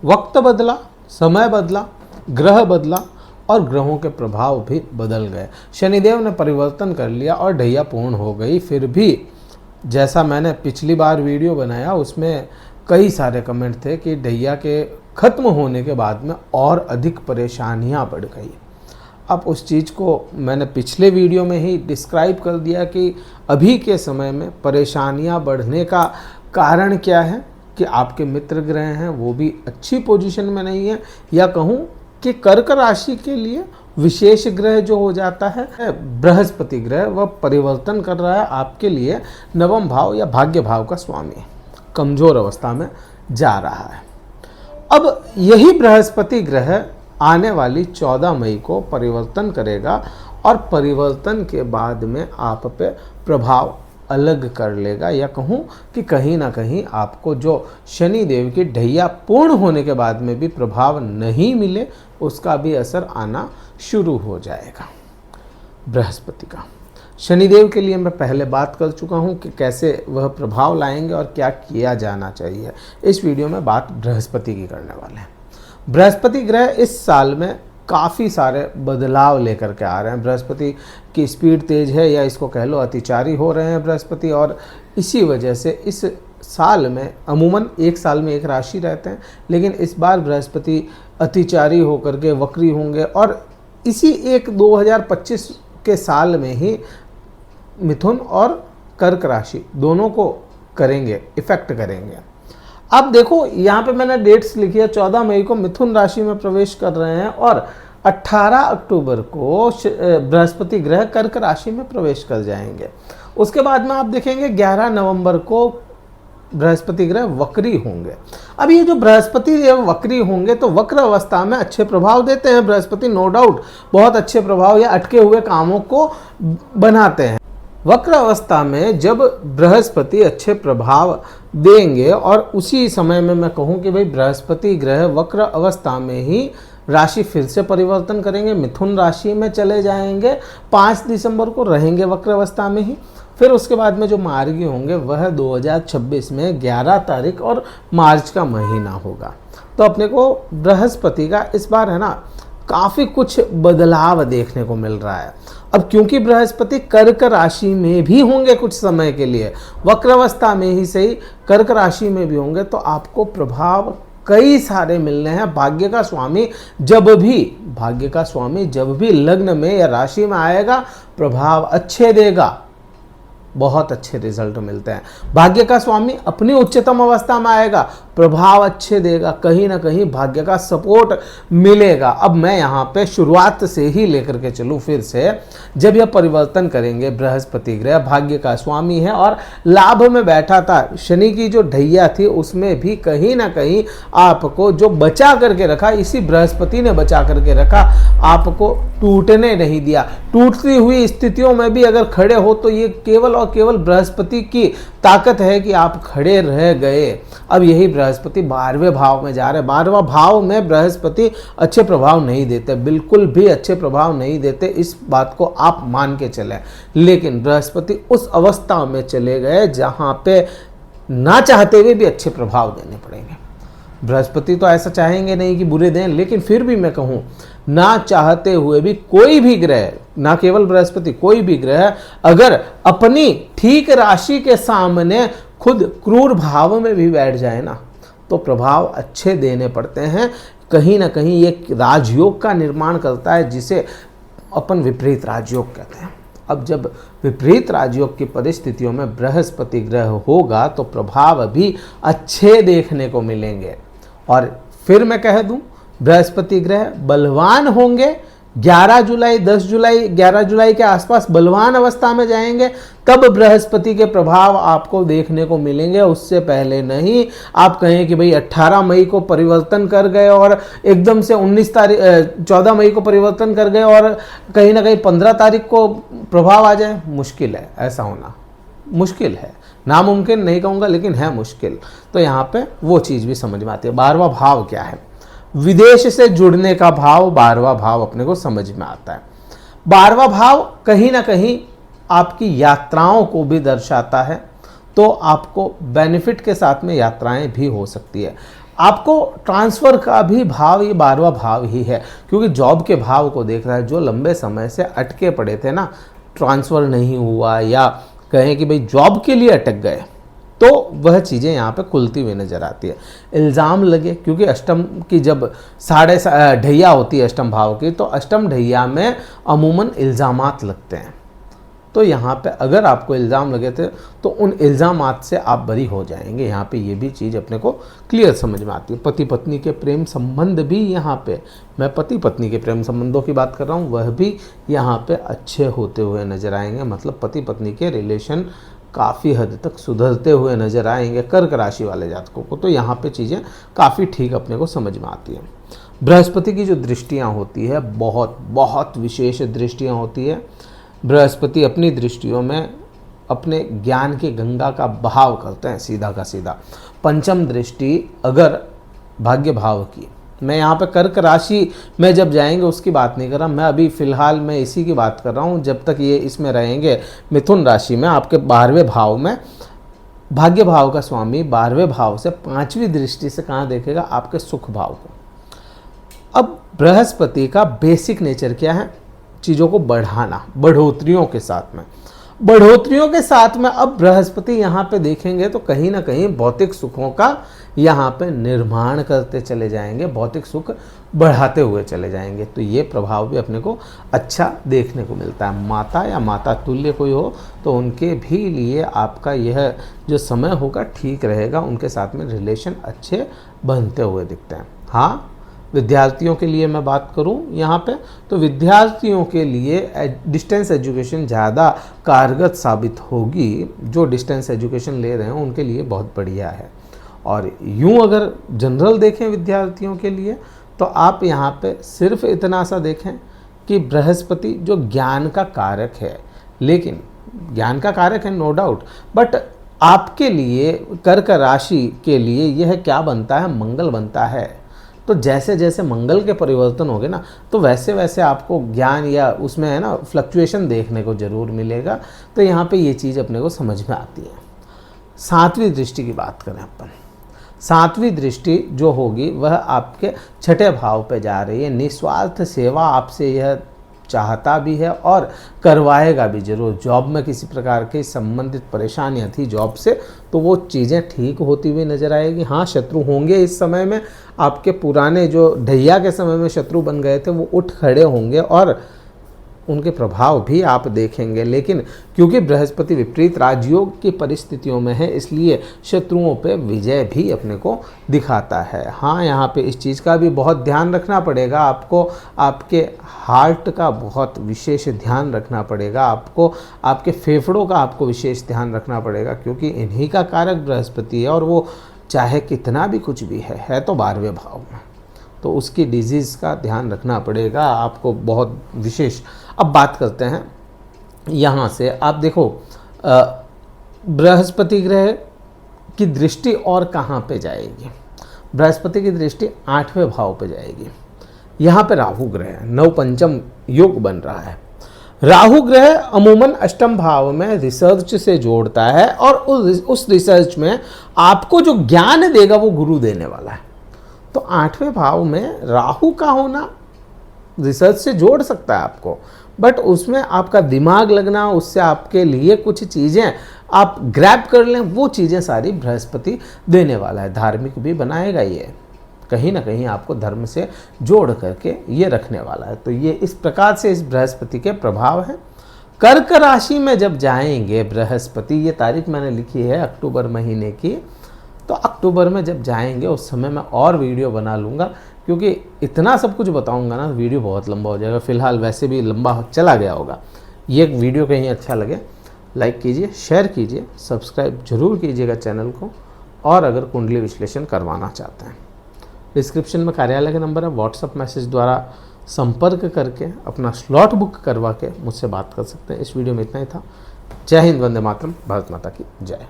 वक्त बदला, समय बदला, ग्रह बदला और ग्रहों के प्रभाव भी बदल गए। शनिदेव ने परिवर्तन कर लिया और ढैया पूर्ण हो गई। फिर भी जैसा मैंने पिछली बार वीडियो बनाया उसमें कई सारे कमेंट थे कि ढैया के खत्म होने के बाद में और अधिक परेशानियां बढ़ गई। अब उस चीज़ को मैंने पिछले वीडियो में ही डिस्क्राइब कर दिया कि अभी के समय में परेशानियां बढ़ने का कारण क्या है कि आपके मित्र ग्रह हैं वो भी अच्छी पोजीशन में नहीं है, या कहूँ कि कर्क राशि के लिए विशेष ग्रह जो हो जाता है बृहस्पति ग्रह, वह परिवर्तन कर रहा है आपके लिए नवम भाव या भाग्य भाव का स्वामी, कमजोर अवस्था में जा रहा है। अब यही बृहस्पति ग्रह आने वाली 14 मई को परिवर्तन करेगा और परिवर्तन के बाद में आप पे प्रभाव अलग कर लेगा, या कहूँ कि कहीं ना कहीं आपको जो शनि देव की ढैया पूर्ण होने के बाद में भी प्रभाव नहीं मिले उसका भी असर आना शुरू हो जाएगा बृहस्पति का। शनिदेव के लिए मैं पहले बात कर चुका हूँ कि कैसे वह प्रभाव लाएंगे और क्या किया जाना चाहिए। इस वीडियो में बात बृहस्पति की करने वाले हैं। बृहस्पति ग्रह इस साल में काफ़ी सारे बदलाव लेकर के आ रहे हैं। बृहस्पति की स्पीड तेज है, या इसको कह लो अतिचारी हो रहे हैं बृहस्पति, और इसी वजह से इस साल में अमूमन एक साल में एक राशि रहते हैं, लेकिन इस बार बृहस्पति अतिचारी होकर के वक्री होंगे और इसी 2025 के साल में ही मिथुन और कर्क राशि दोनों को करेंगे, इफेक्ट करेंगे। अब देखो यहाँ पे मैंने डेट्स लिखी है। 14 मई को मिथुन राशि में प्रवेश कर रहे हैं और 18 अक्टूबर को बृहस्पति ग्रह कर्क राशि में प्रवेश कर जाएंगे। उसके बाद में आप देखेंगे 11 नवंबर को बृहस्पति ग्रह वक्री होंगे। अब ये जो बृहस्पति वक्री होंगे तो वक्र अवस्था में अच्छे प्रभाव देते हैं बृहस्पति, नो डाउट बहुत अच्छे प्रभाव या अटके हुए कामों को बनाते हैं। वक्र अवस्था में जब बृहस्पति अच्छे प्रभाव देंगे और उसी समय में मैं कहूँ कि भाई बृहस्पति ग्रह वक्र अवस्था में ही राशि फिर से परिवर्तन करेंगे, मिथुन राशि में चले जाएंगे, 5 दिसंबर को रहेंगे वक्र अवस्था में ही। फिर उसके बाद में जो मार्गी होंगे वह 2026 में 11 तारीख और मार्च का महीना होगा। तो अपने को बृहस्पति का इस बार है ना काफ़ी कुछ बदलाव देखने को मिल रहा है। अब क्योंकि बृहस्पति कर्क राशि में भी होंगे कुछ समय के लिए, वक्र अवस्था में ही सही कर्क राशि में भी होंगे, तो आपको प्रभाव कई सारे मिलने हैं। भाग्य का स्वामी जब भी लग्न में या राशि में आएगा प्रभाव अच्छे देगा, बहुत अच्छे रिजल्ट मिलते हैं। भाग्य का स्वामी अपनी उच्चतम अवस्था में आएगा, प्रभाव अच्छे देगा, कहीं ना कहीं भाग्य का सपोर्ट मिलेगा। अब मैं यहाँ पे शुरुआत से ही लेकर के चलूँ फिर से, जब यह परिवर्तन करेंगे बृहस्पति ग्रह भाग्य का स्वामी है और लाभ में बैठा था, शनि की जो ढैया थी उसमें भी कहीं ना कहीं आपको जो बचा करके रखा, इसी बृहस्पति ने बचा करके रखा, आपको टूटने नहीं दिया। टूटती हुई स्थितियों में भी अगर खड़े हो तो ये केवल और केवल बृहस्पति की ताकत है कि आप खड़े रह गए। अब यही बृहस्पति 12वें भाव में जा रहे हैं। 12वां भाव में बृहस्पति अच्छे प्रभाव नहीं देते, बिल्कुल भी अच्छे प्रभाव नहीं देते, इस बात को आप मान के चलें। लेकिन बृहस्पति उस अवस्था में चले गए जहां पे ना चाहते हुए भी अच्छे प्रभाव देने पड़ेंगे। बृहस्पति तो ऐसा चाहेंगे नहीं कि बुरे दें, लेकिन फिर भी मैं कहूँ ना चाहते हुए भी कोई भी ग्रह, ना केवल बृहस्पति, कोई भी ग्रह अगर अपनी ठीक राशि के सामने खुद क्रूर भाव में भी बैठ जाए ना तो प्रभाव अच्छे देने पड़ते हैं। कहीं ना कहीं ये राजयोग का निर्माण करता है जिसे अपन विपरीत राजयोग कहते हैं। अब जब विपरीत राजयोग की परिस्थितियों में बृहस्पति ग्रह होगा तो प्रभाव भी अच्छे देखने को मिलेंगे। और फिर मैं कह दूं बृहस्पति ग्रह बलवान होंगे 11 जुलाई 10 जुलाई 11 जुलाई के आसपास बलवान अवस्था में जाएंगे, तब बृहस्पति के प्रभाव आपको देखने को मिलेंगे, उससे पहले नहीं। आप कहें कि भाई 18 मई को परिवर्तन कर गए और एकदम से 14 मई को परिवर्तन कर गए और कहीं ना कहीं 15 तारीख को प्रभाव आ जाए, मुश्किल है। ऐसा होना मुश्किल है, नामुमकिन नहीं कहूँगा लेकिन है मुश्किल। तो यहाँ पे वो चीज़ भी समझ में आती है। 12वां भाव क्या है? विदेश से जुड़ने का भाव 12वां भाव अपने को समझ में आता है। 12वां भाव कहीं ना कहीं आपकी यात्राओं को भी दर्शाता है, तो आपको बेनिफिट के साथ में यात्राएं भी हो सकती है। आपको ट्रांसफ़र का भी भाव ये 12वां भाव ही है, क्योंकि जॉब के भाव को देख रहा है। जो लंबे समय से अटके पड़े थे ना, ट्रांसफ़र नहीं हुआ या कहें कि भाई जॉब के लिए अटक गए, तो वह चीज़ें यहाँ पे खुलती हुई नज़र आती है। इल्ज़ाम लगे, क्योंकि अष्टम की जब ढैया होती है अष्टम भाव की, तो अष्टम ढैया में अमूमन इल्ज़ामात लगते हैं। तो यहाँ पे अगर आपको इल्ज़ाम लगे थे तो उन इल्ज़ामात से आप बरी हो जाएंगे। यहाँ पे ये भी चीज़ अपने को क्लियर समझ में आती है। पति पत्नी के प्रेम संबंध भी यहाँ पे, मैं पति पत्नी के प्रेम संबंधों की बात कर रहा हूँ, वह भी यहाँ पे अच्छे होते हुए नज़र आएंगे। मतलब पति पत्नी के रिलेशन काफ़ी हद तक सुधरते हुए नज़र आएंगे कर्क राशि वाले जातकों को। तो यहाँ पे चीज़ें काफ़ी ठीक अपने को समझ में आती हैं। बृहस्पति की जो दृष्टियाँ होती है, बहुत बहुत विशेष दृष्टियाँ होती है। बृहस्पति अपनी दृष्टियों में अपने ज्ञान की गंगा का बहाव करते हैं, सीधा का सीधा। पंचम दृष्टि अगर भाग्य भाव की, मैं यहाँ पे कर्क राशि में जब जाएंगे उसकी बात नहीं कर रहा, मैं अभी फ़िलहाल मैं इसी की बात कर रहा हूँ। जब तक ये इसमें रहेंगे मिथुन राशि में, आपके 12वें भाव में, भाग्य भाव का स्वामी 12वें भाव से 5वीं दृष्टि से कहाँ देखेगा? आपके सुख भाव को। अब बृहस्पति का बेसिक नेचर क्या है? चीज़ों को बढ़ाना, बढ़ोतरियों के साथ में, बढ़ोतरियों के साथ में। अब बृहस्पति यहाँ पे देखेंगे तो कहीं ना कहीं भौतिक सुखों का यहाँ पे निर्माण करते चले जाएंगे, भौतिक सुख बढ़ाते हुए चले जाएंगे। तो ये प्रभाव भी अपने को अच्छा देखने को मिलता है। माता या माता तुल्य कोई हो तो उनके भी लिए आपका यह जो समय होगा ठीक रहेगा, उनके साथ में रिलेशन अच्छे बनते हुए दिखते हैं। हाँ, विद्यार्थियों के लिए मैं बात करूं यहाँ पे, तो विद्यार्थियों के लिए डिस्टेंस एजुकेशन ज़्यादा कारगर साबित होगी। जो डिस्टेंस एजुकेशन ले रहे हैं उनके लिए बहुत बढ़िया है। और यूं अगर जनरल देखें विद्यार्थियों के लिए, तो आप यहाँ पे सिर्फ इतना सा देखें कि बृहस्पति जो ज्ञान का कारक है, लेकिन ज्ञान का कारक है नो डाउट, बट आपके लिए कर्क राशि के लिए यह क्या बनता है? मंगल बनता है। तो जैसे जैसे मंगल के परिवर्तन होंगे ना, तो वैसे वैसे आपको ज्ञान या उसमें है ना फ्लक्चुएशन देखने को ज़रूर मिलेगा। तो यहाँ पे ये चीज़ अपने को समझ में आती है। 7वीं दृष्टि की बात करें अपन, 7वीं दृष्टि जो होगी वह आपके 6ठे भाव पे जा रही है। निस्वार्थ सेवा आपसे यह चाहता भी है और करवाएगा भी जरूर। जॉब में किसी प्रकार की संबंधित परेशानियां थी जॉब से, तो वो चीज़ें ठीक होती हुई नज़र आएगी। हाँ, शत्रु होंगे इस समय में, आपके पुराने जो ढैया के समय में शत्रु बन गए थे वो उठ खड़े होंगे और उनके प्रभाव भी आप देखेंगे। लेकिन क्योंकि बृहस्पति विपरीत राजयोग की परिस्थितियों में है, इसलिए शत्रुओं पे विजय भी अपने को दिखाता है। हाँ, यहाँ पे इस चीज़ का भी बहुत ध्यान रखना पड़ेगा आपको, आपके हार्ट का बहुत विशेष ध्यान रखना पड़ेगा आपको, आपके फेफड़ों का आपको विशेष ध्यान रखना पड़ेगा, क्योंकि इन्हीं का कारक बृहस्पति है और वो चाहे कितना भी कुछ भी है तो 12वें भाव में, तो उसकी डिजीज़ का ध्यान रखना पड़ेगा आपको बहुत विशेष। अब बात करते हैं यहाँ से, आप देखो बृहस्पति ग्रह की दृष्टि और कहाँ पे जाएगी? बृहस्पति की दृष्टि 8वें भाव पे जाएगी। यहाँ पे राहु ग्रह है, नव पंचम योग बन रहा है। राहु ग्रह अमूमन अष्टम भाव में रिसर्च से जोड़ता है और उस रिसर्च में आपको जो ज्ञान देगा वो गुरु देने वाला है। तो 8वें भाव में राहु का होना रिसर्च से जोड़ सकता है आपको, बट उसमें आपका दिमाग लगना, उससे आपके लिए कुछ चीज़ें आप ग्रैब कर लें, वो चीज़ें सारी बृहस्पति देने वाला है। धार्मिक भी बनाएगा, ये कहीं ना कहीं आपको धर्म से जोड़ करके ये रखने वाला है। तो ये इस प्रकार से इस बृहस्पति के प्रभाव है। कर्क राशि में जब जाएंगे बृहस्पति, ये तारीख मैंने लिखी है अक्टूबर महीने की, तो अक्टूबर में जब जाएंगे उस समय मैं और वीडियो बना लूँगा, क्योंकि इतना सब कुछ बताऊंगा ना वीडियो बहुत लंबा हो जाएगा। फिलहाल वैसे भी लंबा चला गया होगा। ये वीडियो कहीं अच्छा लगे लाइक कीजिए, शेयर कीजिए, सब्सक्राइब जरूर कीजिएगा चैनल को। और अगर कुंडली विश्लेषण करवाना चाहते हैं, डिस्क्रिप्शन में कार्यालय का नंबर है, व्हाट्सअप मैसेज द्वारा संपर्क करके अपना स्लॉट बुक करवा के मुझसे बात कर सकते हैं। इस वीडियो में इतना ही था। जय हिंद, वंदे मातरम, भारत माता की जय।